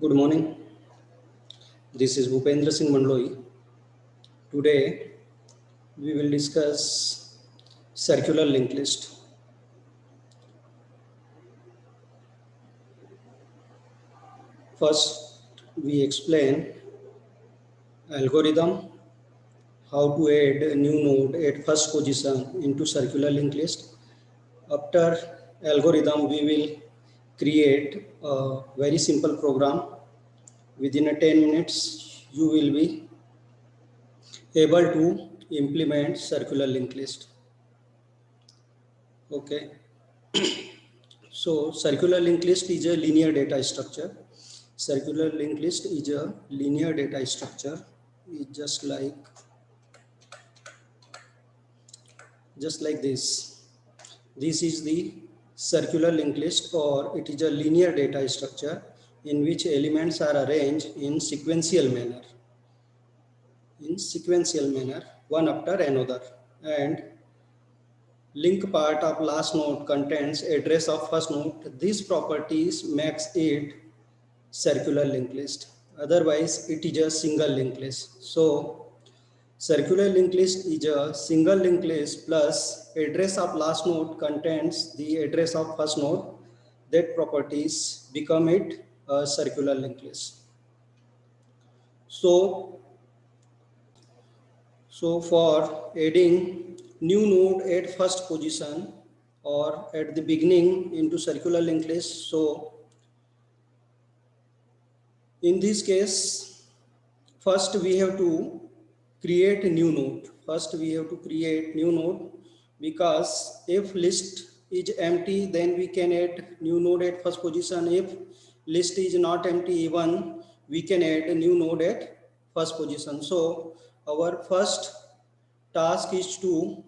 Good morning. This is Bhupendra Singh Mandloi. Today we will discuss circular linked list. First, we explain algorithm, how to add a new node at first position into circular linked list. After algorithm, we will create a very simple program. Within 10 minutes, you will be able to implement circular linked list. Okay. So circular linked list is a linear data structure. Circular linked list is a linear data structure. It's just like this. This is the circular linked list, or it is a linear data structure in which elements are arranged in sequential manner. One after another. And link part of last node contains address of first node. These properties makes it circular linked list. Otherwise, it is a single linked list. So, circular linked list is a single linked list plus address of last node contains the address of first node. That properties become it a circular linked list. So for adding new node at first position or at the beginning into circular linked list, so in this case, first we have to create a new node. Because if list is empty, then we can add new node at first position. If list is not empty even, we can add a new node at first position. So our first task is to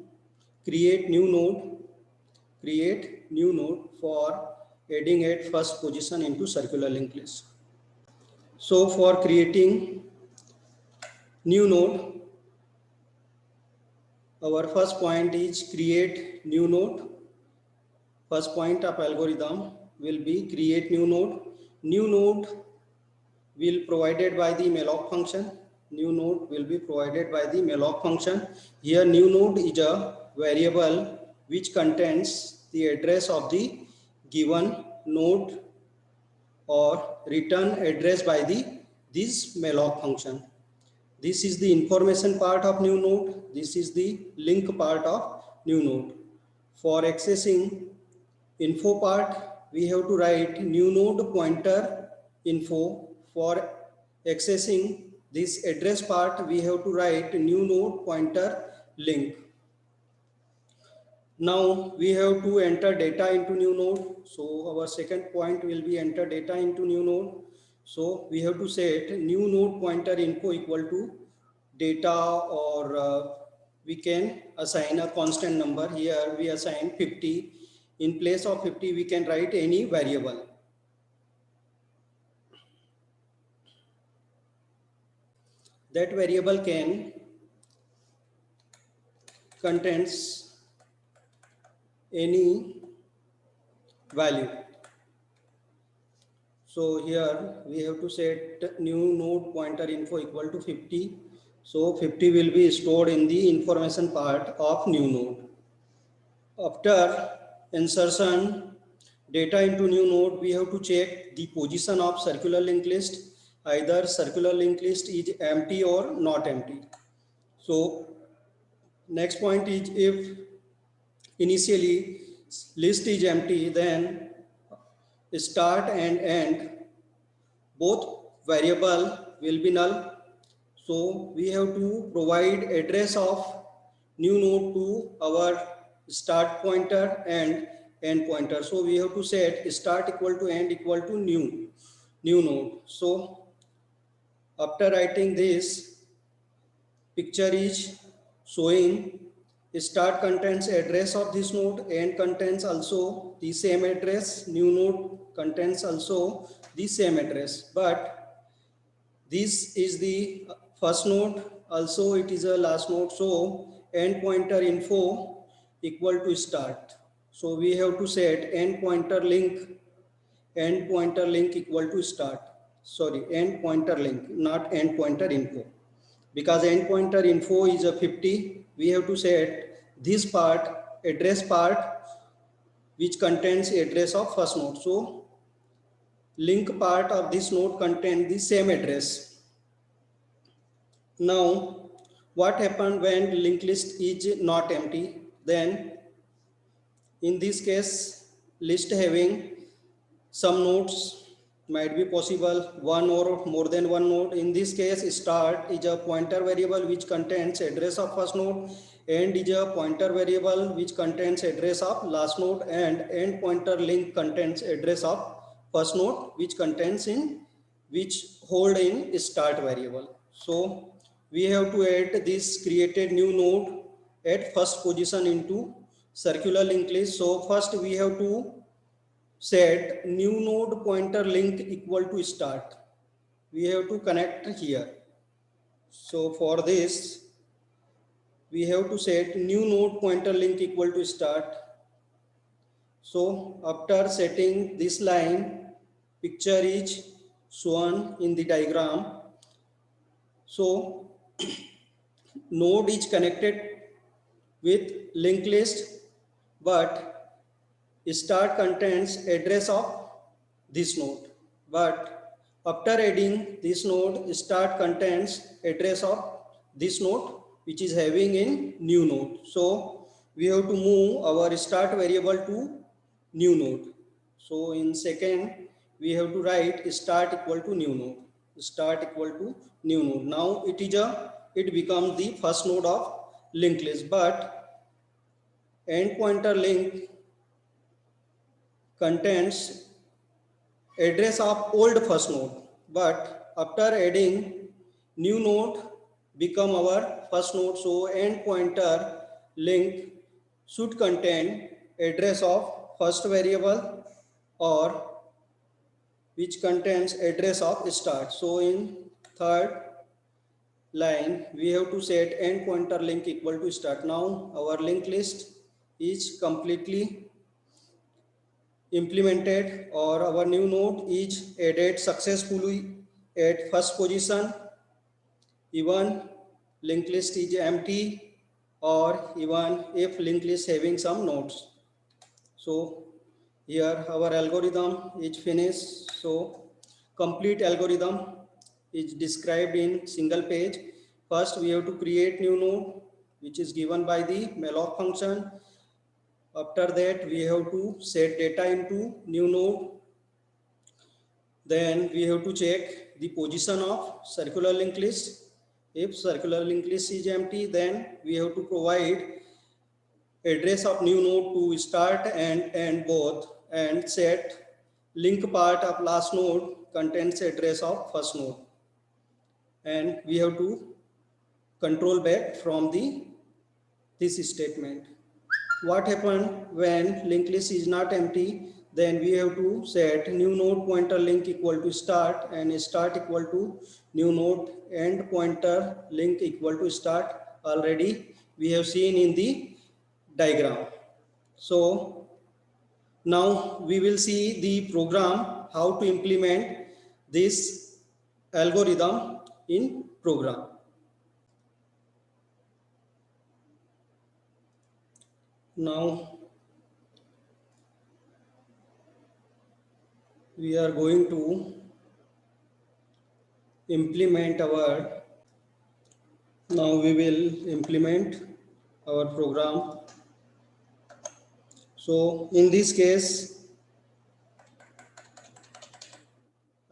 create new node for adding at first position into circular linked list. So for creating new node, our first point is create new node. First point of algorithm will be create new node. New node will provided by the malloc function. Here new node is a variable which contains the address of the given node or return address by this malloc function. This is the information part of new node. This is the link part of new node. For accessing info part, we have to write new node pointer info. For accessing this address part, we have to write new node pointer link. Now we have to enter data into new node. So our second point will be enter data into new node. So we have to set new node pointer info equal to data, or we can assign a constant number. Here we assign 50. In place of 50, we can write any variable. That variable can contains any value. So here we have to set new node pointer info equal to 50. So 50 will be stored in the information part of new node. After insertion data into new node, we have to check the position of circular linked list. Either circular linked list is empty or not empty. So next point is, if initially list is empty, then start and end both variable will be null. So we have to provide address of new node to our start pointer and end pointer. So we have to set start equal to end equal to new node. So after writing this, picture is showing start contains address of this node, end contains also the same address, new node contains also the same address, but this is the first node, also it is a last node. So end pointer info equal to start. So we have to set end pointer link equal to start. sorry, end pointer link, not end pointer info. Because end pointer info is a 50, we have to set this part, address part, which contains address of first node. So link part of this node contains the same address. Now, what happened when linked list is not empty? Then, in this case, list having some nodes might be possible, one or more than one node. In this case, start is a pointer variable which contains address of first node, end is a pointer variable which contains address of last node, and end pointer link contains address of first node which contains in which hold in start variable. So we have to add this created new node at first position into circular linked list. So first we have to set new node pointer link equal to start. We have to connect here. So for this, we have to set new node pointer link equal to start. So after setting this line, picture is shown in the diagram. So node is connected with linked list, but start contains address of this node. But after adding this node, start contains address of this node which is having in new node. So we have to move our start variable to new node. So in second, we have to write start equal to new node. Start equal to new node. Now it becomes the first node of linked list, but end pointer link contains address of old first node, but after adding new node become our first node. So end pointer link should contain address of first variable or which contains address of start. So in third line we have to set end pointer link equal to start. Now our linked list is completely implemented, or our new node is added successfully at first position, even linked list is empty, or even if linked list having some nodes. So here our algorithm is finished. So complete algorithm is described in single page. First we have to create new node which is given by the malloc function. After that, we have to set data into new node. Then we have to check the position of circular linked list. If circular linked list is empty, then we have to provide address of new node to start and end both, and set link part of last node contains address of first node. And we have to control back from this statement. What happened when linked list is not empty? Then we have to set new node pointer link equal to start, and start equal to new node end pointer link equal to start. Already we have seen in the diagram. So now we will see the program how to implement this algorithm in program. Now we are going to implement our, now we will implement our program. So in this case,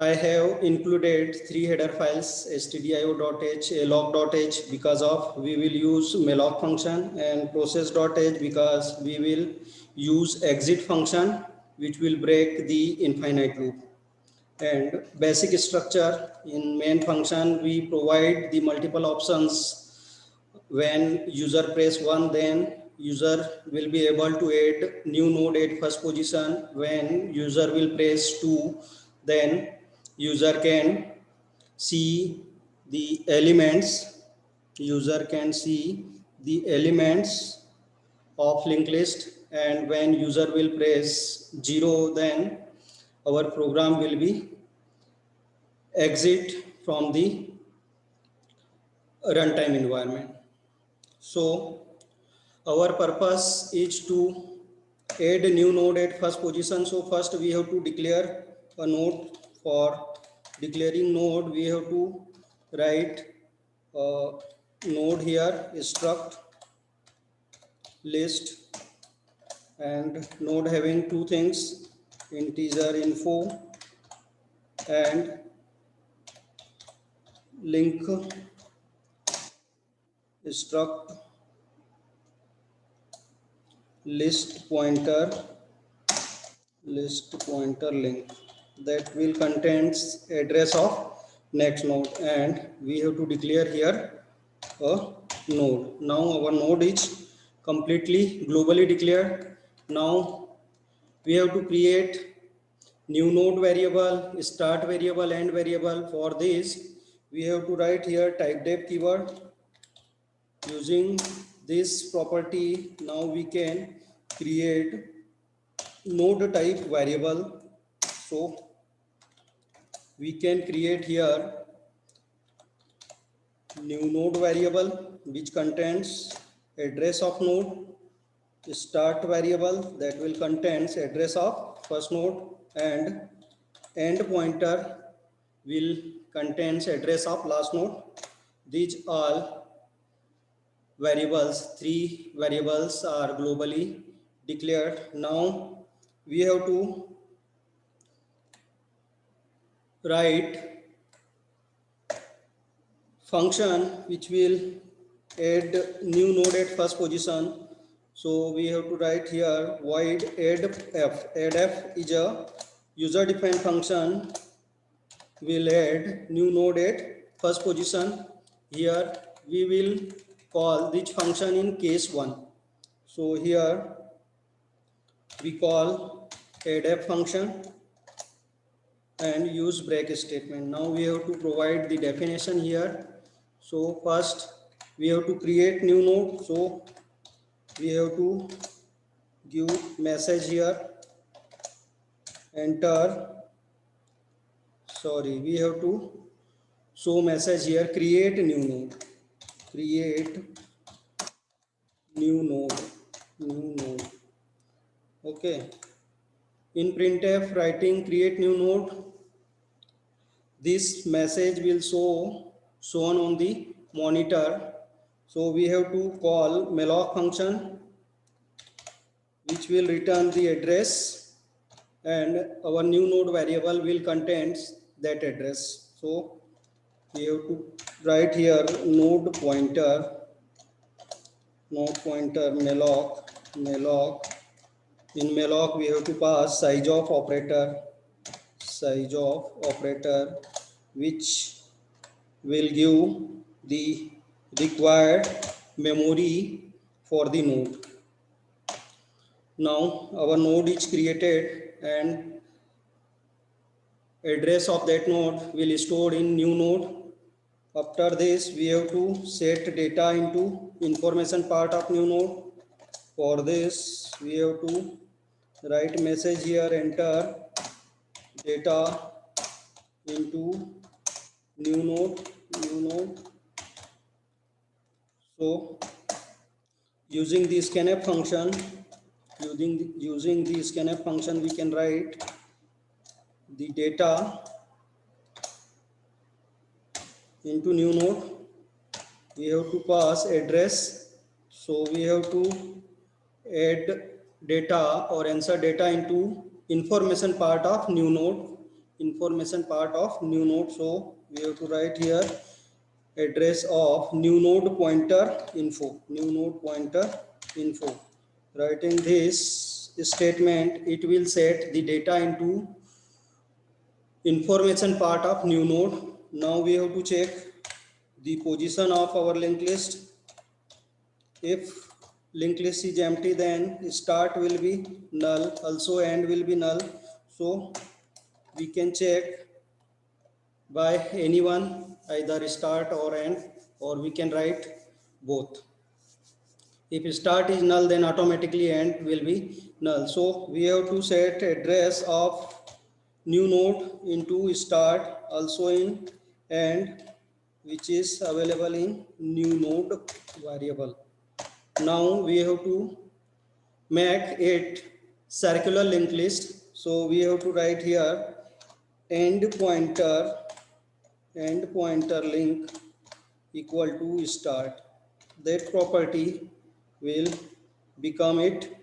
I have included three header files, stdio.h, log.h, because of we will use malloc function, and process.h because we will use exit function which will break the infinite loop. And basic structure in main function, we provide the multiple options. When user press 1, then user will be able to add new node at first position. When user will press 2, then user can see the elements. User can see the elements of linked list, and when user will press 0, then our program will be exit from the runtime environment. So our purpose is to add a new node at first position. So first we have to declare a node. For declaring node, we have to write a node here, struct list, and node having two things, integer info and link struct list pointer link that will contains address of next node, and we have to declare here a node. Now our node is completely globally declared. Now we have to create new node variable, start variable, end variable. For this we have to write here type def keyword. Using this property, now we can create node type variable. So we can create here new node variable which contains address of node, start variable that will contains address of first node, and end pointer will contains address of last node. These all variables, three variables are globally declared. Now we have to write function which will add new node at first position. So we have to write here void addf. Addf is a user defined function, will add new node at first position. Here we will call this function in case 1. So here we call addf function and use break statement. Now we have to provide the definition here. So first we have to create new node. So we have to give message here, enter, we have to show message here, create new node, create new node. Okay. In printf writing create new node, this message will shown on the monitor. So we have to call malloc function which will return the address, and our new node variable will contains that address. So we have to write here node pointer malloc. In malloc we have to pass size of operator which will give the required memory for the node. Now our node is created and address of that node will store in new node. After this we have to set data into information part of new node. For this we have to write message here, enter data into new node. So using the scanf function, we can write the data into new node. We have to pass address, so we have to add data or insert data into information part of new node. So we have to write here address of new node pointer info. Writing this statement, it will set the data into information part of new node. Now we have to check the position of our linked list. If linked list is empty, then start will be null, also end will be null. So we can check by anyone, either start or end, or we can write both. If start is null, then automatically end will be null. So we have to set address of new node into start, also in and, which is available in new node variable. Now we have to make it circular linked list. So we have to write here end pointer link equal to start. That property will become it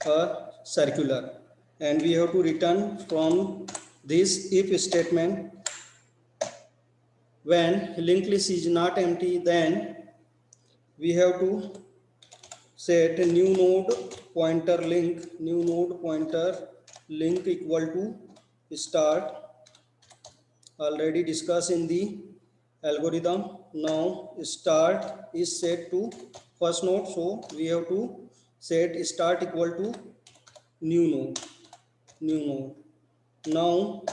a circular, and we have to return from this if statement when linked list is not empty, then we have to set new node pointer link equal to start, already discussed in the algorithm. Now start is set to first node, so we have to set start equal to new node. Now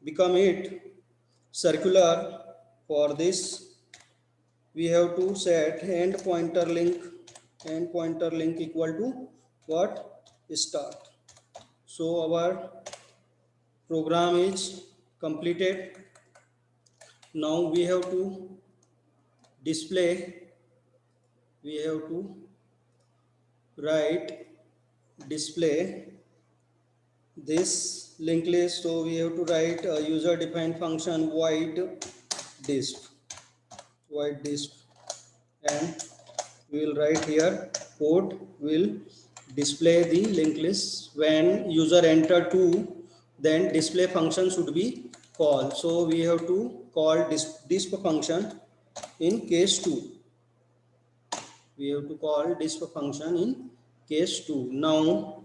become it circular. For this we have to set end pointer link equal to what? Start. So our program is completed. Now we have to display, we have to write display this linked list. So we have to write a user defined function disk void disk, and we will write here code will display the linked list. When user enter 2, then display function should be called. So we have to call disp function in case 2. We have to call disp function in case 2. Now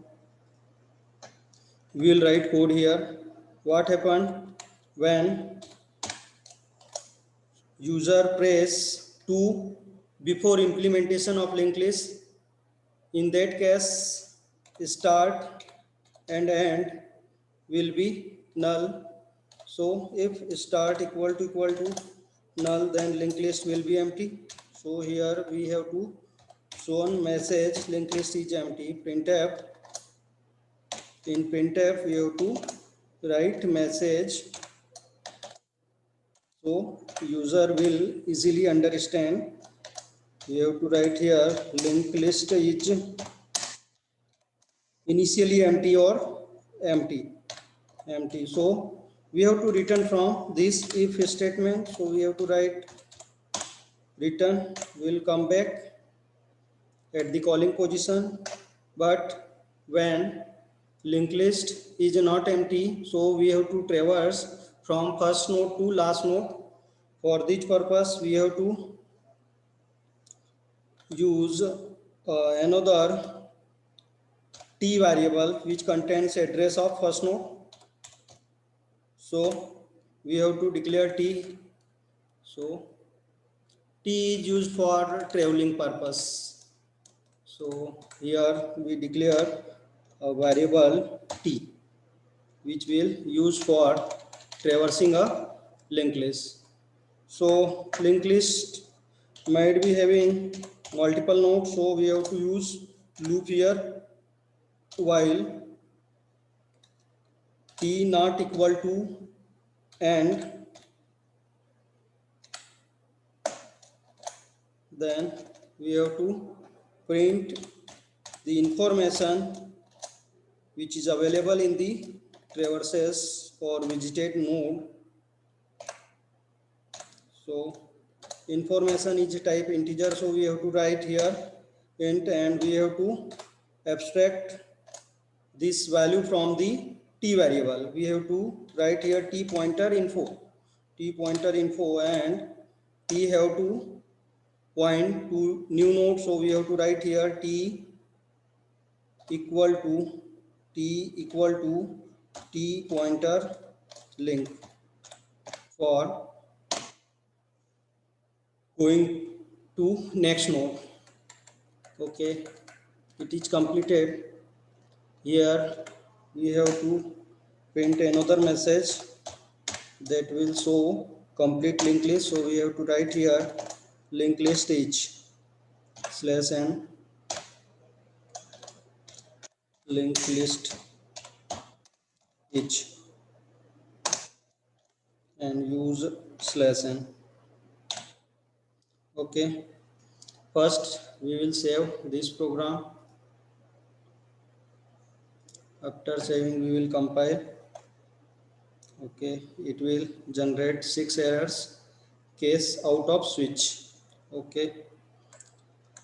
we will write code here. What happened when user press 2 before implementation of linked list? In that case, start and end will be null. So if start equal to null, then linked list will be empty. So here we have to show message linked list is empty. Printf, in printf we have to write message, so user will easily understand. We have to write here linked list is initially empty or empty. So we have to return from this if statement. So we have to write return will come back at the calling position, but when linked list is not empty, so we have to traverse from first node to last node. For this purpose we have to use another t variable which contains address of first node. So we have to declare t. So t is used for traveling purpose. So here we declare a variable t which will use for traversing a linked list. So linked list might be having multiple nodes, so we have to use loop here while t not equal to end, then we have to print the information which is available in the traverses for visited node. So information is type integer, so we have to write here int, and we have to abstract this value from the t variable. We have to write here t pointer info, and t have to point to new node. So we have to write here t equal to t pointer link for going to next node. Okay, it is completed. Here we have to print another message that will show complete linked list. So we have to write here linked list each /n linked list each. and use /n. Okay, first we will save this program. After saving, we will compile. Okay, it will generate 6 errors. Case out of switch. Okay,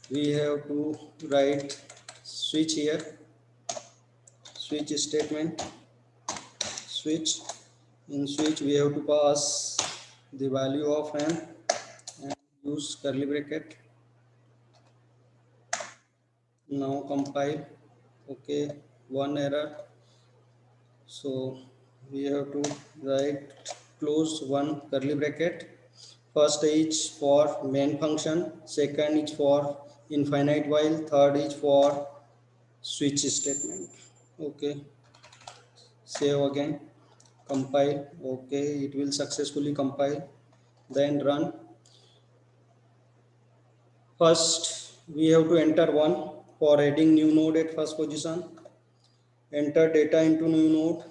we have to write switch here, switch statement, switch. In switch, we have to pass the value of n and use curly bracket. Now compile. Okay, one error. So we have to write close one curly bracket. First is for main function, second is for infinite while, third is for switch statement. Okay, save again, compile. Okay, it will successfully compile, then run. First we have to enter 1 for adding new node at first position. Enter data into new node.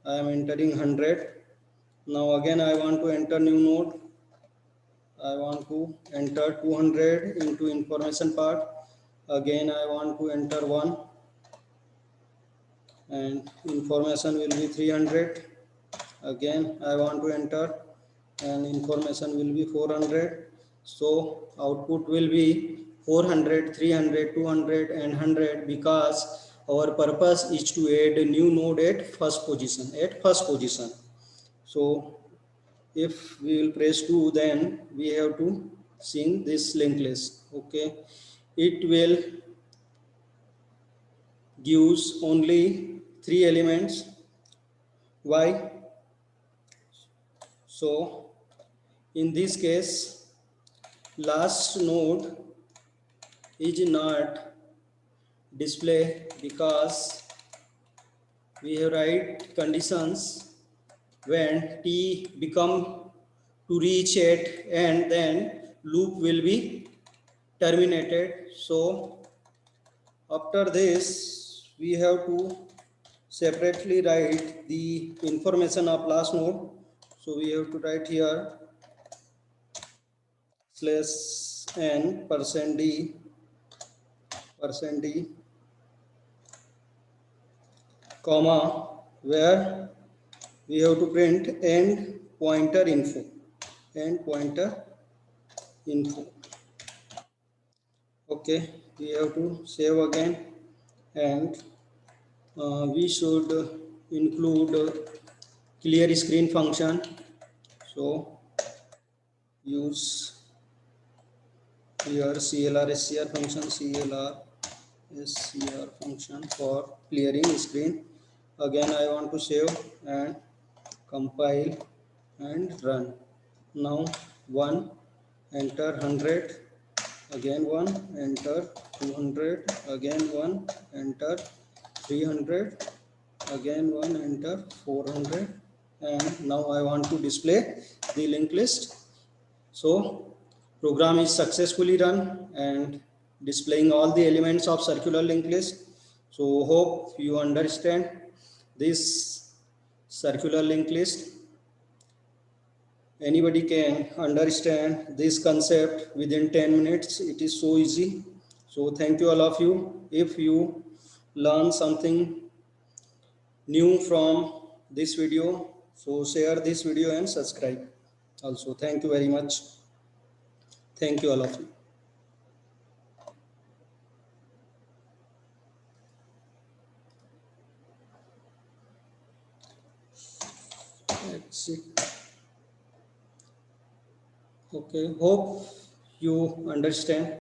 I am entering 100. Now again I want to enter new node. I want to enter 200 into information part. Again I want to enter 1 and information will be 300. Again I want to enter and information will be 400. So output will be 400, 300, 200 and 100, because our purpose is to add a new node at first position. So if we will press 2, then we have to sing this linked list. Okay, it will gives only 3 elements. Why? So in this case, last node is not display, because we have write conditions when t become to reach it, and then loop will be terminated. So after this we have to separately write the information of last node. So we have to write here /n %d comma, where we have to print end pointer info. Okay, we have to save again, and we should include clear screen function. So use here clr function for clearing screen. Again I want to save and compile and run. Now 1, enter 100, again 1, enter 200, again 1, enter 300, again 1, enter 400, and now I want to display the linked list. So program is successfully run and displaying all the elements of circular linked list. So hope you understand this circular linked list. Anybody can understand this concept within 10 minutes. It is so easy. So thank you all of you. If you learn something new from this video, so share this video and subscribe also. Thank you very much. Thank you all of you. That's it. Okay, hope you understand.